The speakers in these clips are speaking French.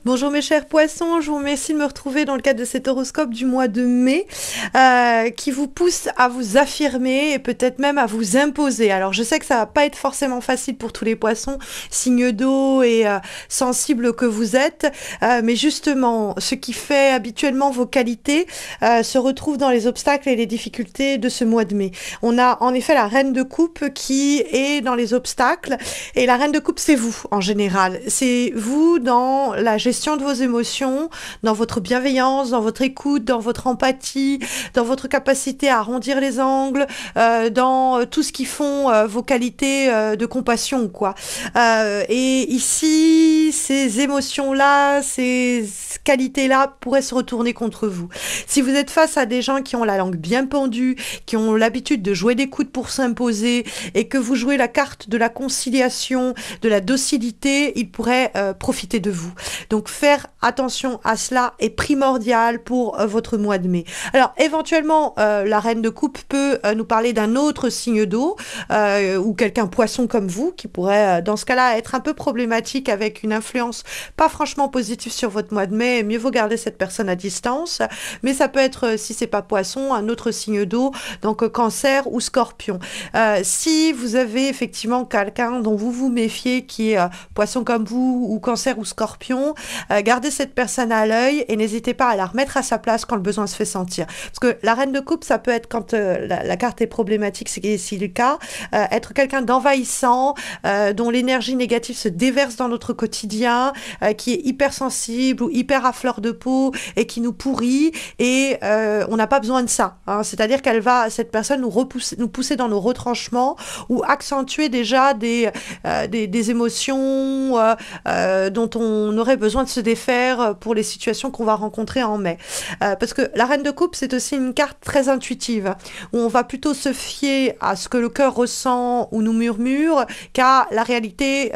Bonjour mes chers poissons, je vous remercie de me retrouver dans le cadre de cet horoscope du mois de mai qui vous pousse à vous affirmer et peut-être même à vous imposer. Alors je sais que ça va pas être forcément facile pour tous les poissons, signes d'eau et sensibles que vous êtes, mais justement ce qui fait habituellement vos qualités se retrouve dans les obstacles et les difficultés de ce mois de mai. On a en effet la reine de coupe qui est dans les obstacles et la reine de coupe c'est vous en général. C'est vous dans la gestion de vos émotions, dans votre bienveillance, dans votre écoute, dans votre empathie, dans votre capacité à arrondir les angles, dans tout ce qui font vos qualités de compassion, quoi. Et ici, ces émotions-là, ces qualités-là pourraient se retourner contre vous. Si vous êtes face à des gens qui ont la langue bien pendue, qui ont l'habitude de jouer des coudes pour s'imposer, et que vous jouez la carte de la conciliation, de la docilité, ils pourraient profiter de vous. Donc faire attention à cela est primordial pour votre mois de mai. Alors éventuellement, la reine de coupe peut nous parler d'un autre signe d'eau ou quelqu'un poisson comme vous qui pourrait dans ce cas-là être un peu problématique avec une influence pas franchement positive sur votre mois de mai. Mieux vaut garder cette personne à distance. Mais ça peut être, si c'est pas poisson, un autre signe d'eau, donc cancer ou scorpion. Si vous avez effectivement quelqu'un dont vous vous méfiez qui est poisson comme vous ou cancer ou scorpion, gardez cette personne à l'œil et n'hésitez pas à la remettre à sa place quand le besoin se fait sentir. Parce que la reine de coupe, ça peut être quand la carte est problématique, c'est le cas, être quelqu'un d'envahissant, dont l'énergie négative se déverse dans notre quotidien, qui est hypersensible ou hyper à fleur de peau et qui nous pourrit et on n'a pas besoin de ça. Hein. C'est-à-dire qu'elle va, cette personne, nous pousser dans nos retranchements ou accentuer déjà des émotions dont on aurait besoin de se défaire pour les situations qu'on va rencontrer en mai. Parce que la reine de coupe, c'est aussi une carte très intuitive, où on va plutôt se fier à ce que le cœur ressent ou nous murmure qu'à la réalité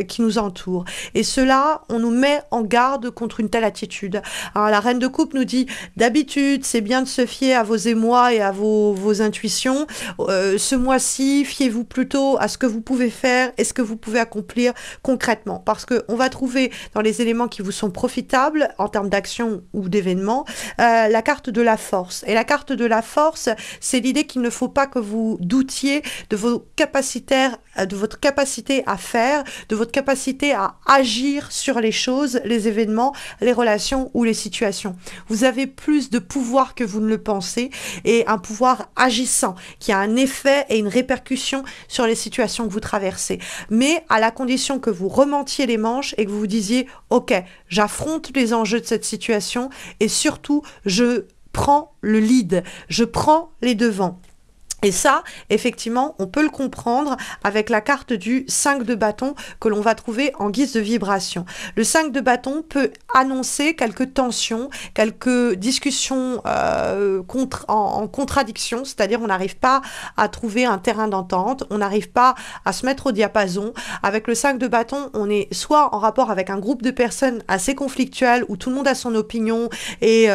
qui nous entoure. Et cela, on nous met en garde contre une telle attitude. Alors, la reine de coupe nous dit, d'habitude, c'est bien de se fier à vos émois et à vos intuitions. Ce mois-ci, fiez-vous plutôt à ce que vous pouvez faire et ce que vous pouvez accomplir concrètement. Parce qu'on va trouver dans les éléments qui vous sont profitables en termes d'action ou d'événements, la carte de la force. Et la carte de la force, c'est l'idée qu'il ne faut pas que vous doutiez de vos capacité à faire, de votre capacité à agir sur les choses, les événements, les relations ou les situations. Vous avez plus de pouvoir que vous ne le pensez et un pouvoir agissant qui a un effet et une répercussion sur les situations que vous traversez. Mais à la condition que vous remontiez les manches et que vous vous disiez « Ok, j'affronte les enjeux de cette situation et surtout, je prends le lead, je prends les devants. » Et ça, effectivement, on peut le comprendre avec la carte du 5 de bâton que l'on va trouver en guise de vibration. Le 5 de bâton peut annoncer quelques tensions, quelques discussions en contradiction, c'est-à-dire on n'arrive pas à trouver un terrain d'entente, on n'arrive pas à se mettre au diapason. Avec le 5 de bâton, on est soit en rapport avec un groupe de personnes assez conflictuelles où tout le monde a son opinion et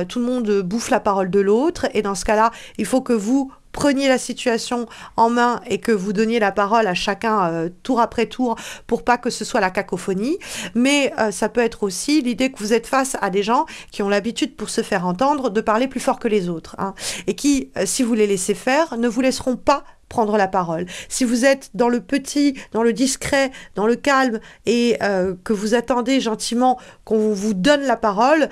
tout le monde bouffe la parole de l'autre. Et dans ce cas-là, il faut que vous preniez la situation en main et que vous donniez la parole à chacun tour après tour pour pas que ce soit la cacophonie. Mais ça peut être aussi l'idée que vous êtes face à des gens qui ont l'habitude pour se faire entendre de parler plus fort que les autres. Hein, et qui, si vous les laissez faire, ne vous laisseront pas prendre la parole. Si vous êtes dans le petit, dans le discret, dans le calme et que vous attendez gentiment qu'on vous donne la parole,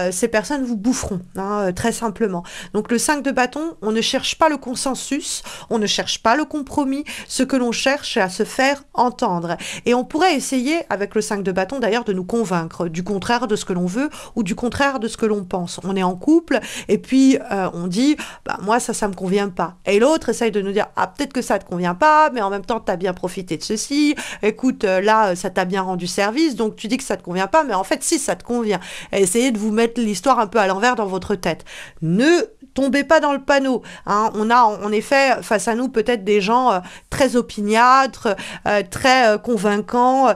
ces personnes vous boufferont, hein, très simplement. Donc le 5 de bâton, on ne cherche pas le consensus, on ne cherche pas le compromis, ce que l'on cherche c'est à se faire entendre. Et on pourrait essayer, avec le 5 de bâton d'ailleurs, de nous convaincre du contraire de ce que l'on veut ou du contraire de ce que l'on pense. On est en couple et puis on dit, moi ça me convient pas. Et l'autre essaye de nous dire, peut-être que ça te convient pas, mais en même temps, tu as bien profité de ceci. Écoute, là, ça t'a bien rendu service, donc tu dis que ça te convient pas, mais en fait, si, ça te convient. Et essayez de vous mettre l'histoire un peu à l'envers dans votre tête. Ne tombez pas dans le panneau. Hein. On a en effet face à nous peut-être des gens très opiniâtres, très convaincants,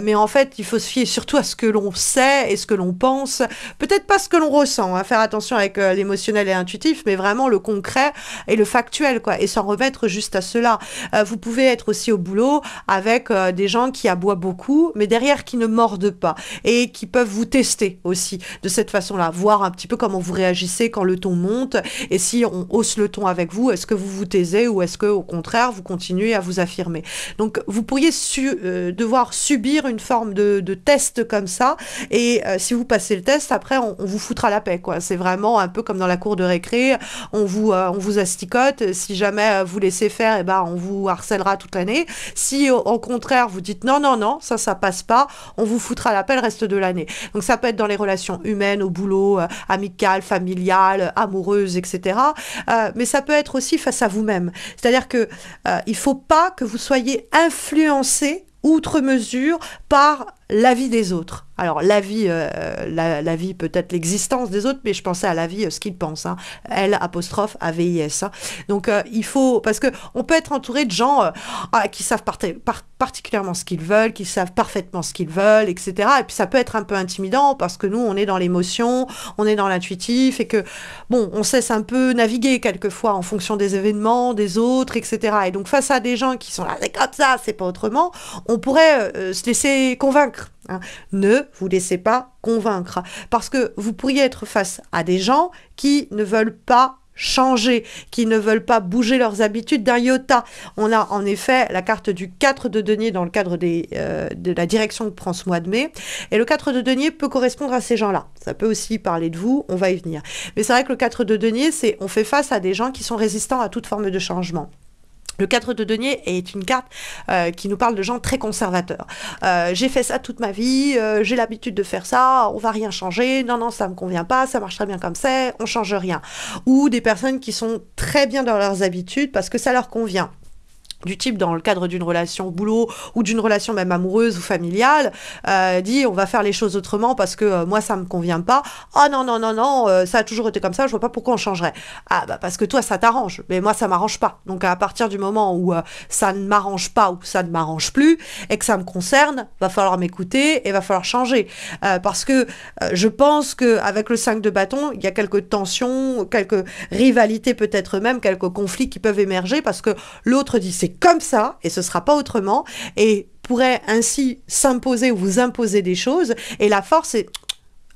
mais en fait, il faut se fier surtout à ce que l'on sait et ce que l'on pense. Peut-être pas ce que l'on ressent, hein. Faire attention avec l'émotionnel et l'intuitif, mais vraiment le concret et le factuel, quoi, et s'en remettre être juste à cela. Vous pouvez être aussi au boulot avec des gens qui aboient beaucoup, mais derrière qui ne mordent pas et qui peuvent vous tester aussi de cette façon-là, voir un petit peu comment vous réagissez quand le ton monte et si on hausse le ton avec vous, est-ce que vous vous taisez ou est-ce que au contraire vous continuez à vous affirmer. Donc vous pourriez devoir subir une forme de test comme ça et si vous passez le test, après on vous foutra la paix, quoi. C'est vraiment un peu comme dans la cour de récré, on vous asticote, si jamais vous laissez faire, et ben on vous harcèlera toute l'année. Si au contraire vous dites non, non, non, ça passe pas, on vous foutra la paix le reste de l'année. Donc ça peut être dans les relations humaines, au boulot, amicales, familiales, amoureuses, etc. Mais ça peut être aussi face à vous-même. C'est-à-dire que il faut pas que vous soyez influencé outre mesure par la vie des autres. Alors la vie peut-être l'existence des autres, mais je pensais à la vie, ce qu'ils pensent. Hein. L apostrophe AVIS. Hein. Donc il faut, parce que on peut être entouré de gens qui savent particulièrement ce qu'ils veulent, qui savent parfaitement ce qu'ils veulent, etc. Et puis ça peut être un peu intimidant parce que nous on est dans l'émotion, on est dans l'intuitif et que bon, on cesse un peu naviguer quelquefois en fonction des événements, des autres, etc. Et donc face à des gens qui sont là, c'est comme ça, c'est pas autrement, on pourrait se laisser convaincre. Hein. Ne vous laissez pas convaincre parce que vous pourriez être face à des gens qui ne veulent pas changer, qui ne veulent pas bouger leurs habitudes d'un iota. On a en effet la carte du 4 de denier dans le cadre de la direction que prend ce mois de mai. Et le 4 de denier peut correspondre à ces gens-là. Ça peut aussi parler de vous, on va y venir. Mais c'est vrai que le 4 de denier, on fait face à des gens qui sont résistants à toute forme de changement. Le 4 de denier est une carte qui nous parle de gens très conservateurs. J'ai fait ça toute ma vie, j'ai l'habitude de faire ça, on va rien changer, non, non, ça me convient pas, ça marche très bien comme ça, on change rien. Ou des personnes qui sont très bien dans leurs habitudes parce que ça leur convient. Du type dans le cadre d'une relation boulot ou d'une relation même amoureuse ou familiale, dit on va faire les choses autrement parce que moi ça me convient pas. Oh non, non, non, non, ça a toujours été comme ça, je vois pas pourquoi on changerait. Ah bah parce que toi ça t'arrange, mais moi ça m'arrange pas. Donc à partir du moment où ça ne m'arrange pas ou ça ne m'arrange plus et que ça me concerne, va falloir m'écouter et va falloir changer. Parce que je pense qu'avec le 5 de bâton, il y a quelques tensions, quelques rivalités peut-être même, quelques conflits qui peuvent émerger parce que l'autre dit c'est comme ça et ce sera pas autrement et pourrait ainsi s'imposer ou vous imposer des choses et la force est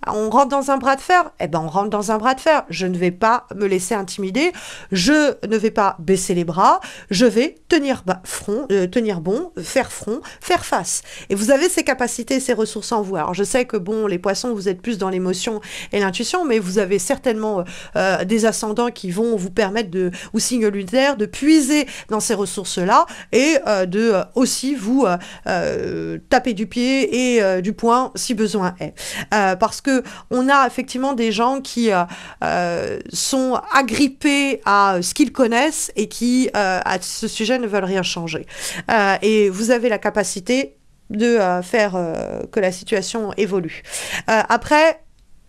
on rentre dans un bras de fer, eh ben on rentre dans un bras de fer. Je ne vais pas me laisser intimider, je ne vais pas baisser les bras, je vais tenir bon, faire front, faire face. Et vous avez ces capacités, ces ressources en vous. Alors je sais que bon, les poissons, vous êtes plus dans l'émotion et l'intuition, mais vous avez certainement des ascendants qui vont vous permettre ou signes lunaires, de puiser dans ces ressources-là et de aussi vous taper du pied et du poing si besoin est. Parce que on a effectivement des gens qui sont agrippés à ce qu'ils connaissent et qui, à ce sujet, ne veulent rien changer. Et vous avez la capacité de faire que la situation évolue. Après,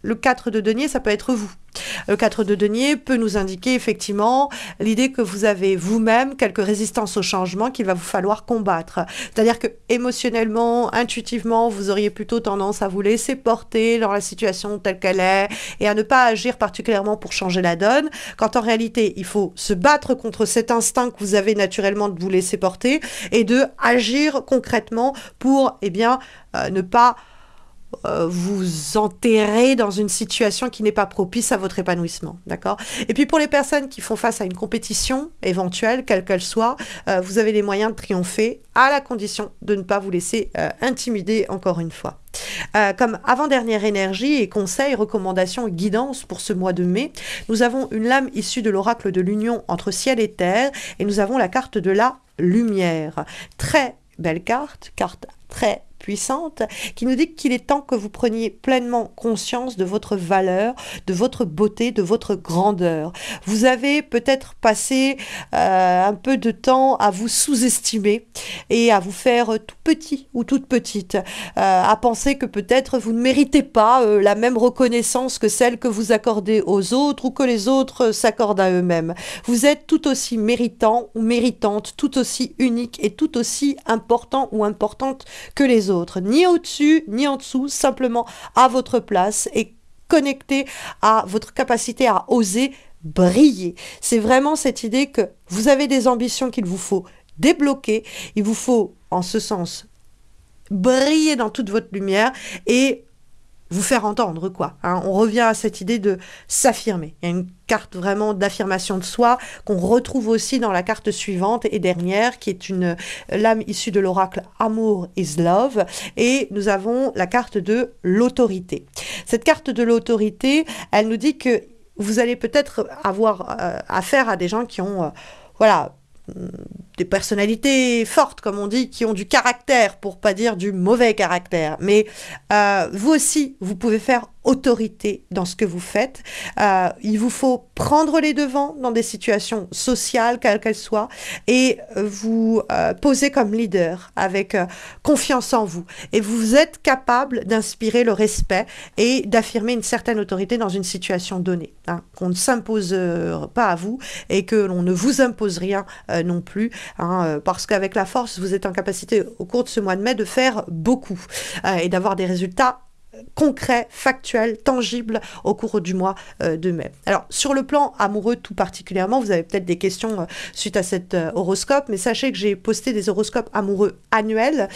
le 4 de denier, ça peut être vous. Le 4 de denier peut nous indiquer effectivement l'idée que vous avez vous-même quelques résistances au changement qu'il va vous falloir combattre. C'est-à-dire que émotionnellement, intuitivement, vous auriez plutôt tendance à vous laisser porter dans la situation telle qu'elle est et à ne pas agir particulièrement pour changer la donne, quand en réalité, il faut se battre contre cet instinct que vous avez naturellement de vous laisser porter et de agir concrètement pour, ne pas vous enterrer dans une situation qui n'est pas propice à votre épanouissement, d'accord ? Et puis pour les personnes qui font face à une compétition éventuelle, quelle qu'elle soit, vous avez les moyens de triompher à la condition de ne pas vous laisser intimider encore une fois. Comme avant-dernière énergie et conseils, recommandations et guidance pour ce mois de mai, nous avons une lame issue de l'oracle de l'union entre ciel et terre et nous avons la carte de la lumière. Très belle carte très puissante, qui nous dit qu'il est temps que vous preniez pleinement conscience de votre valeur, de votre beauté, de votre grandeur. Vous avez peut-être passé un peu de temps à vous sous-estimer et à vous faire tout petit ou toute petite, à penser que peut-être vous ne méritez pas la même reconnaissance que celle que vous accordez aux autres ou que les autres s'accordent à eux-mêmes. Vous êtes tout aussi méritant ou méritante, tout aussi unique et tout aussi important ou importante que les autres, ni au-dessus, ni en dessous, simplement à votre place et connecté à votre capacité à oser briller. C'est vraiment cette idée que vous avez des ambitions qu'il vous faut débloquer. Il vous faut, en ce sens, briller dans toute votre lumière et vous faire entendre, quoi. Hein. On revient à cette idée de s'affirmer. Il y a une carte vraiment d'affirmation de soi qu'on retrouve aussi dans la carte suivante et dernière, qui est une lame issue de l'oracle Amour is Love. Et nous avons la carte de l'autorité. Cette carte de l'autorité, elle nous dit que vous allez peut-être avoir affaire à des gens qui ont, voilà, des personnalités fortes, comme on dit, qui ont du caractère, pour pas dire du mauvais caractère. Mais vous aussi, vous pouvez faire autorité dans ce que vous faites. Il vous faut prendre les devants dans des situations sociales, quelles qu'elles soient, et vous poser comme leader avec confiance en vous. Et vous êtes capable d'inspirer le respect et d'affirmer une certaine autorité dans une situation donnée. Hein, qu'on ne s'impose pas à vous et que l'on ne vous impose rien non plus. Hein, parce qu'avec la force, vous êtes en capacité au cours de ce mois de mai de faire beaucoup et d'avoir des résultats concret, factuel, tangible au cours du mois de mai. Alors, sur le plan amoureux tout particulièrement, vous avez peut-être des questions suite à cet horoscope, mais sachez que j'ai posté des horoscopes amoureux annuels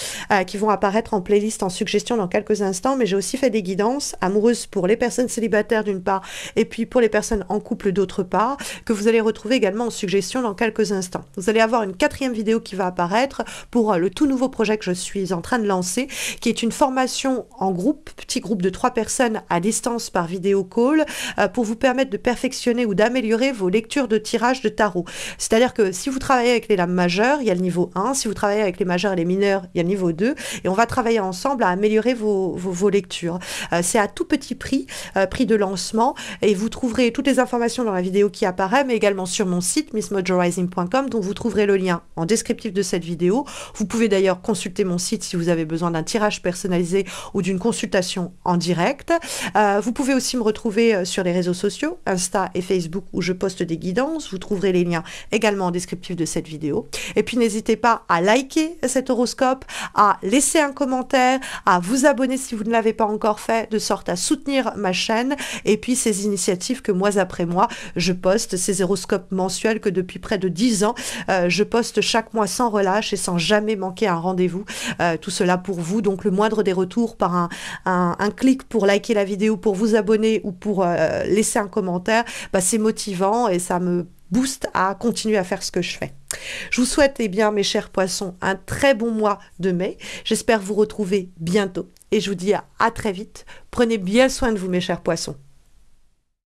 qui vont apparaître en playlist, en suggestion dans quelques instants, mais j'ai aussi fait des guidances amoureuses pour les personnes célibataires d'une part, et puis pour les personnes en couple d'autre part, que vous allez retrouver également en suggestion dans quelques instants. Vous allez avoir une 4e vidéo qui va apparaître pour le tout nouveau projet que je suis en train de lancer, qui est une formation en groupe, petit groupe de 3 personnes à distance par vidéo call pour vous permettre de perfectionner ou d'améliorer vos lectures de tirage de tarot. C'est-à-dire que si vous travaillez avec les lames majeures, il y a le niveau 1, si vous travaillez avec les majeurs et les mineurs, il y a le niveau 2, et on va travailler ensemble à améliorer vos lectures. C'est à tout petit prix, prix de lancement, et vous trouverez toutes les informations dans la vidéo qui apparaît, mais également sur mon site missmojorising.com, dont vous trouverez le lien en descriptif de cette vidéo. Vous pouvez d'ailleurs consulter mon site si vous avez besoin d'un tirage personnalisé ou d'une consultation en direct. Vous pouvez aussi me retrouver sur les réseaux sociaux, Insta et Facebook, où je poste des guidances. Vous trouverez les liens également en descriptif de cette vidéo. Et puis n'hésitez pas à liker cet horoscope, à laisser un commentaire, à vous abonner si vous ne l'avez pas encore fait, de sorte à soutenir ma chaîne et puis ces initiatives que mois après mois, je poste, ces horoscopes mensuels que depuis près de 10 ans, je poste chaque mois sans relâche et sans jamais manquer un rendez-vous. Tout cela pour vous, donc le moindre des retours par un clic pour liker la vidéo, pour vous abonner ou pour laisser un commentaire, bah, c'est motivant et ça me booste à continuer à faire ce que je fais. Je vous souhaite, eh bien, mes chers poissons, un très bon mois de mai. J'espère vous retrouver bientôt et je vous dis à très vite. Prenez bien soin de vous, mes chers poissons.